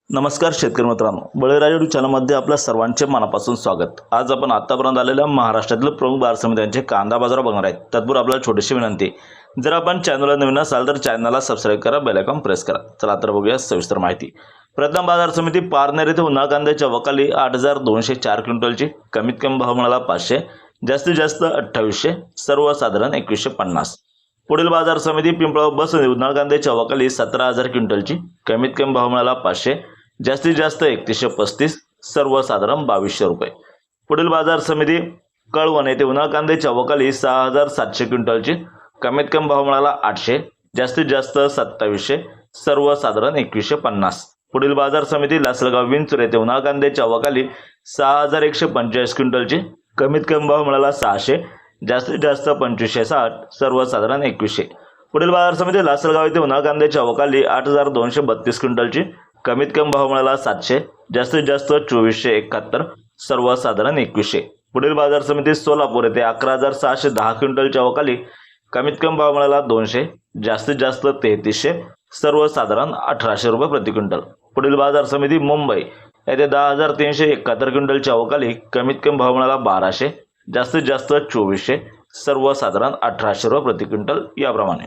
नमस्कार शेतकरी मित्रांनो, बळीराजा यूट्यूब चॅनलमध्ये आपल्या सर्वांचे मनापासून स्वागत। आज आपण आतापर्यंत आलेल्या महाराष्ट्रातील प्रमुख बाजार समित्यांचे कांदा बाजार बघणार आहेत। तत्पूर्वी आपल्याला छोटीशी विनंती, जर आपण चॅनलला नवीन असाल तर चॅनलला सबस्क्राइब करा, बेल आयकॉन प्रेस करा। चला तर बघूया सविस्तर माहिती। प्रथम बाजार समिती पारनेर येथे उन्हाळ कांद्याच्या वकाली 8204 क्विंटलची, कमीत कमी भाव मिळाला 500, जास्तीत जास्त 2800, सर्वसाधारण 2150। पुढील बाजार समिती पिंपळगाव बसवली उन्हाळ कांद्याच्या वकाली 17000 क्विंटलची, कमीत कमी भाव मिळाला 500, जास्तीत जास्त 3135, सर्वसाधारण 2200 रुपये। पुढील बाजार समिती कळवण येथे उन्हाळ कांद्याच्या वकाली 6700 क्विंटलची, कमीत कमी भाव मिळाला 800, जास्तीत जास्त 2700, सर्वसाधारण 2150। पुढील बाजार समिती लासलगाव विंचूर येथे उन्हाळ कांद्याच्या वकाली 6145 क्विंटलची, कमीत कमी भाव मिळाला 600, जास्तीत जास्त 2560, सर्वसाधारण 2100। पुढील बाजार समिती लासलगाव येथे उन्हाळ कांद्याच्या वकाली 8232 क्विंटलची, कमीत कमी भाव मिळाला 700, जास्तीत जास्त 2471, सर्वसाधारण 2100। पुढील बाजार समिती सोलापूर येथे 11610 क्विंटलच्या वकाली, कमीत कमी भाव मिळाला 200, जास्तीत जास्त 3300, सर्वसाधारण 1800 रुपये प्रति क्विंटल। पुढील बाजार समिती मुंबई येथे 10371 क्विंटलच्या वकाली, कमीत कमी भाव मिळाला 1200, जास्तीत जास्त 2400, सर्वसाधारण 1800 रुपये प्रति क्विंटल याप्रमाणे।